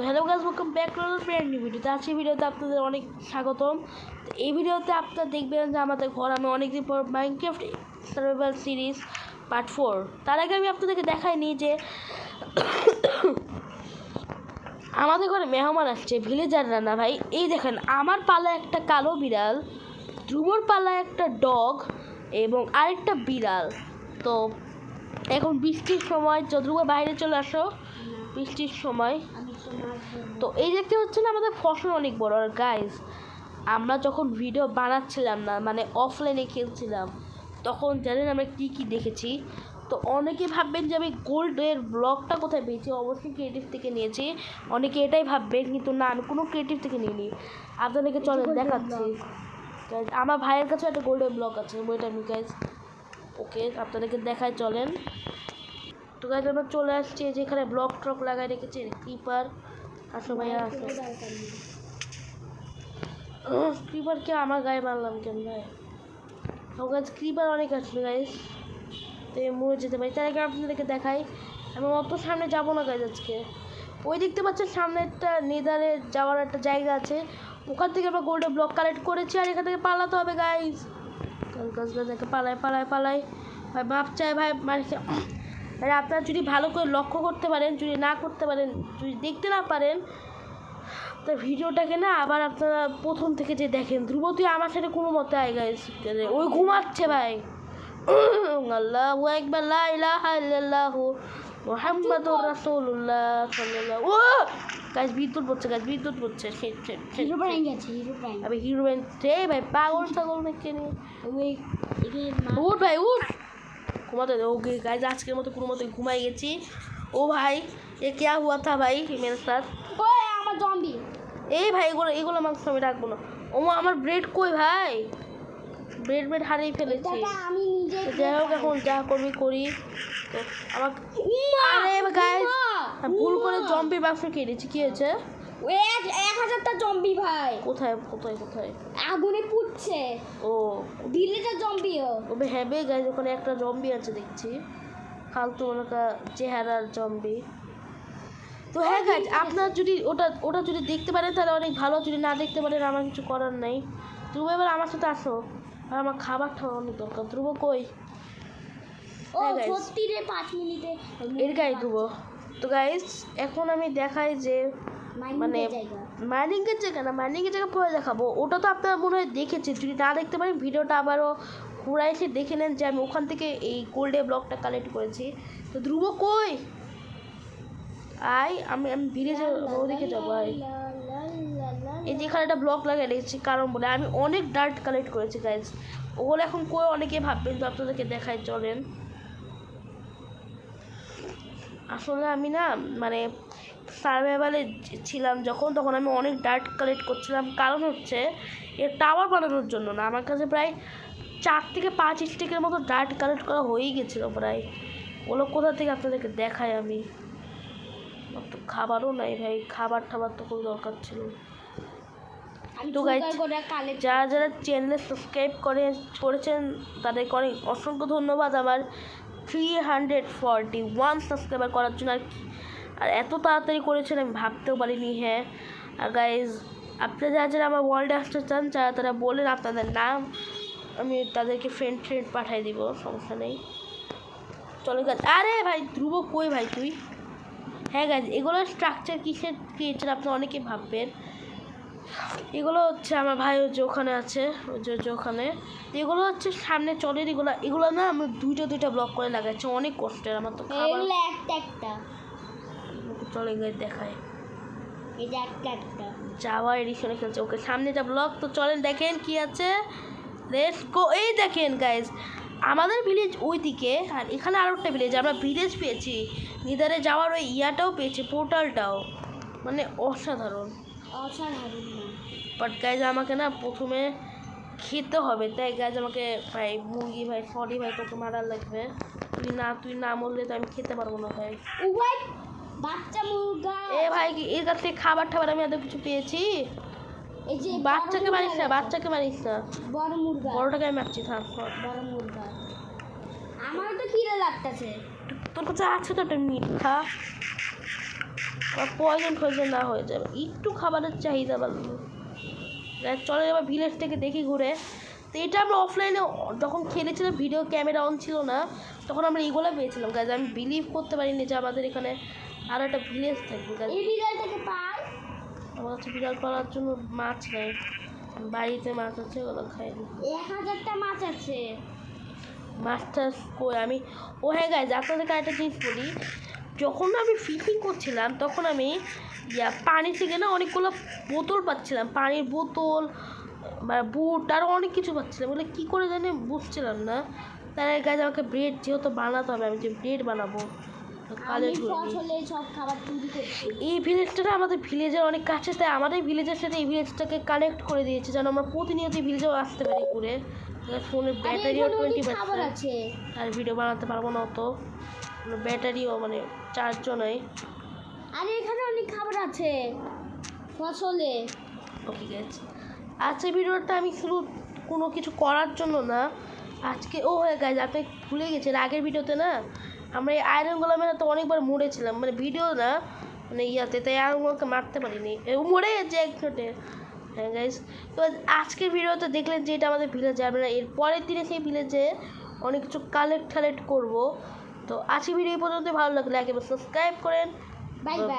তো hello guys, welcome back to our brand new video. তো আজকের ভিডিওতে আপনাদের অনেক স্বাগতম। তো এই ভিডিওতে আপনারা দেখবেন যে আমাদের ঘর আমি অনেকদিন পর মাইনক্রাফট সার্ভাইভাল সিরিজ পার্ট 4। তার আগে আমি আপনাদেরকে দেখাইনি যে আমাদের ঘরে মেহমান আসছে, ভিলেজাররা না ভাই। এই দেখেন, আমার পালা একটা কালো বিড়াল, ধ্রুবর পালা একটা ডগ এবং আরেকটা বিড়াল। তো এখন বৃষ্টির সময়, ধ্রুব বাইরে চলে আসো, বৃষ্টির সময়। তো এই দেখতে হচ্ছে না, আমাদের ফসল অনেক বড়। আর গাইজ, আমরা যখন ভিডিও বানাচ্ছিলাম না, মানে অফলাইনে খেলছিলাম, তখন জানেন আমরা কী কী দেখেছি। তো অনেকে ভাববেন যে আমি গোল্ডের ব্লকটা কোথায় পেয়েছি, অবশ্যই ক্রিয়েটিভ থেকে নিয়েছি। অনেকে এটাই ভাববেন, কিন্তু না, আমি কোনো ক্রিয়েটিভ থেকে নিইনি। আপনাদেরকে চলেন দেখাচ্ছি। আমার ভাইয়ের কাছে একটা গোল্ডের ব্লক আছে, ওইটা আমি গাইজ ওকে আপনাদেরকে দেখায়, চলেন। তো গাইজ আমরা চলে আসছি, যেখানে ব্লক ট্রক লাগাই রেখেছি। ক্রিপার আসো ভাইয়া, আসো। ক্রিপারকে আমার গায়ে মারলাম কেন ভাই? তো গাইজ ক্রিপার অনেক আসবে গাইজ, তো মরে যেতে পারি। তার আগে আপনাদেরকে দেখাই, আমি অত সামনে যাবো না গাইজ আজকে। ওই দেখতে পাচ্ছেন সামনে একটা নেদারে যাওয়ার একটা জায়গা আছে, ওখান থেকে আমরা গোল্ডের ব্লক কালেক্ট করেছি। আর এখান থেকে পালাতে হবে গাইজ। গাছ পালাই পালাই পালাই ভাই, বাপ চাই ভাই। মানে আপনারা যদি ভালো করে লক্ষ্য করতে পারেন, যদি না করতে পারেন, যদি দেখতে না পারেন, তো ভিডিওটাকে না আবার আপনারা প্রথম থেকে যে দেখেন। ধ্রুব, তুই আমার সাথে কোনো মতে আয় গাইস, ওই ঘুমাচ্ছে ভাই। আল্লাহু আকবার, লা ইলাহা ইল্লাল্লাহু মুহাম্মাদুর রাসূলুল্লাহ সাল্লাল্লাহু। ও গাইস, বিদ্যুৎ পড়ছে গাইস, বিদ্যুৎ পড়ছে। হিরো ব্রাইন গেছে, হিরো ব্রাইন। আমি হিরো ব্রাইন রে ভাই, পাগল ছাগল মেকে নিয়ে উঠ ভাই, উঠ। ঘুমাতে দে ওকে গাইজ, আজকের মতো কোনো মতো ঘুমাই গেছি। ও ভাই, এ क्या हुआ था ভাই মেরে সাথ? ওই আমার জম্বি। এই ভাই, এগুলো মাংস আমি রাখবো না। ও আমার ব্রেড কই ভাই? ব্রেড হারিয়ে ফেলেছি। আমি নিজে যাই হোক, এখন যা করবি করি। তো আমার আরে গাইজ, ভুল করে জম্বির মাংস খেয়ে নিয়েছি। কি হয়েছে? 1000টা জম্বি ভাই। কোথায় কোথায় কোথায়? আগুনে পুড়ছে। ও ভিলেজের জম্বিও। ওবে হ্যাবে গাইজ, ওখানে একটা জম্বি আছে দেখছি, ফালতু ওনাকা চেহারার জম্বি। তো হ্যাঁ গাইজ, আপনার যদি ওটা যদি দেখতে পারেন তাহলে অনেক ভালো, যদি না দেখতে পারেন আমার কিছু করার নাই। ধ্রুব এবার আমার সাথে আসো, আর আমার খাবার খাওয়া অনেক দরকার। ধ্রুব কই? ও সত্যি রে, 5 মিনিটে এর গায়ে ধ্রুব। তো গাইজ, এখন আমি দেখাই যে মানে মাইনিংয়ের জায়গা না, মাইনিংয়ের জায়গা পরে দেখাবো। ওটা তো আপনারা মনে হয় দেখেছেন, যদি না দেখতে পারেন ভিডিওটা আবারও ঘুরে এসে দেখে নেন যে আমি ওখান থেকে এই গোল্ডের ব্লকটা কালেক্ট করেছি। তো ধ্রুব কই? আমি ভিলেজে ওদিকে যাবো। এই যে এখানে একটা ব্লক লাগিয়ে রেখেছি, কারণ বলে আমি অনেক ডার্ট কালেক্ট করেছি গাইজ। ওগুলো এখন কই অনেকে ভাববেন, তো আপনাদেরকে দেখাই, চলেন। আসলে আমি না, মানে সার্ভাইভালে ছিলাম যখন, তখন আমি অনেক ডার্ট কালেক্ট করছিলাম। কারণ হচ্ছে এর টাওয়ার বানানোর জন্য না, আমার কাছে প্রায় 4 থেকে 5 স্টিকের মতো ডার্ট কালেক্ট করা হয়েই গেছিলো প্রায়। ওগুলো কোথা থেকে আপনাদেরকে দেখাই আমি। তো খাবারও নাই ভাই, খাবার তো খুব দরকার ছিল। তো গাইজ, যারা যারা চ্যানেলে সাবস্ক্রাইব করেছেন তাদেরকে অনেক অসংখ্য ধন্যবাদ। আমার 341 সাবস্ক্রাইবার করার জন্য। আর এত তাড়াতাড়ি করেছেন আমি ভাবতেও পারিনি। হ্যাঁ, আর গাইজ, আপনারা যারা যারা আমার ওয়ার্ল্ডে আসতে চান, যারা তারা বলেন আপনাদের নাম, আমি তাদেরকে ফ্রেন্ড পাঠিয়ে দিব, সমস্যা নেই। চলো গাইজ। আরে ভাই ধ্রুব কই ভাই তুই? হ্যাঁ গাইজ, এগুলোর স্ট্রাকচার কিসের ক্রিয়েচার আপনারা অনেকে ভাববেন। এগুলো হচ্ছে আমার ভাই যে ওখানে আছে, ওই যে ওখানে। এগুলো হচ্ছে সামনে চলের, এগুলো না আমরা দুইটা ব্লক করে লাগাচ্ছি, অনেক কষ্টের। আমার তো একটা চলে গাইজ দেখায়, এই যে একটা যাওয়া এডিশনে খেলছে। ওকে, সামনে যা ব্লক। তো চলেন দেখেন কি আছে, লেটস গো। এই দেখেন গাইজ, আমাদের ভিলেজ ওই দিকে, আর এখানে আরও একটা ভিলেজ। আমরা ভিলেজ পেয়েছি, নিদারে যাওয়ার ওই ইয়াটাও পেয়েছি, পোর্টালটাও, মানে অসাধারণ। বাট গাইজ, আমাকে না প্রথমে খেতে হবে, তাই গাইজ আমাকে ভাই মুরগি, ভাই সরি ভাই, তোকে মারার লাগবে। তুই না মরলে তো আমি খেতে পারবো না ভাই। বাচ্চা মুরগা এ ভাই, এর কাছ থেকে খাবার আমি এত কিছু পেয়েছি। এই যে বাচ্চাকে মারিস না, বড় মুরগা, বড়টাকে আমি মারছি। থাক, বড় মুরগা। আমার তো খিদে লাগতেছে। তোর কাছে আছে তো একটা মিঠা। পয়জন না হয়ে যাবে, একটু খাবারের চাহিদা বাড়লো। চলে এবার ভিলেজ থেকে দেখি ঘুরে। তো এটা আমরা অফলাইনে যখন খেলেছিলাম, ভিডিও ক্যামেরা অন ছিল না, তখন আমরা এইগুলো পেয়েছিলাম গাইজ। আমি বিলিভ করতে পারিনি যে আমাদের এখানে আরও একটা ভিলেজ থাকবে গাইজ। এই বিড়ালটাকে পাই। আমার কাছে বিড়াল পালার জন্য মাছ নেই, বাড়িতে মাছ আছে, ওগুলো খাইনি। 1000টা মাছ আছে। মাছটা কই আমি, ও হ্যাঁ গাইজ, আপনাদেরকে একটা জিনিস বলি। যখন আমি ফিশিং করছিলাম তখন আমি পানি থেকে না অনেকগুলো বোতল পাচ্ছিলাম, পানির বোতল বা বুট আরও অনেক কিছু পাচ্ছিলাম। বলে কী করে জানি বুঝছিলাম না। তার গাছ আমাকে ব্রেড যেহেতু বানাতে হবে, আমি যে ব্রেড বানাবো আমি ফসলে সব খাবার তৈরি করছি। এই ভিলেজটা না আমাদের ভিলেজের অনেক কাছে, তাই আমাদের ভিলেজের সাথে এই ভিলেজটাকে কানেক্ট করে দিয়েছে যেন আমরা প্রতিনিয়ত এই ভিলেজেও আসতে পারি করে। ফোনের ব্যাটারিও 20% আছে, আর ভিডিও বানাতে পারবো না অত, ব্যাটারিও মানে চার্জও নাই। আর এখানে অনেক খাবার আছে ফসলে। ওকে গেছে। আজকে ভিডিওটা আমি শুধু কোনো কিছু করার জন্য না, আজকে ও হয়ে গেছে, আপনি ভুলে গেছেন আগের ভিডিওতে না আমরা এই আয়রন গোলামের তো অনেকবার মরেছিলাম, মানে ভিডিও না মানে ইয়াতে, তাই আয়রনগুলোকে মারতে পারিনি, মরে গেছে এক মিনিটে। হ্যাঁ গাইজ, তো আজকের ভিডিওতে দেখলেন যে এটা আমাদের ভিলেজে, আমরা এর পরের দিনে সেই ভিলেজে অনেক কিছু কালেক্ট করবো। তো আজকে ভিডিও এই পর্যন্ত, ভালো লাগলে একেবারে সাবস্ক্রাইব করেন। Bye bye.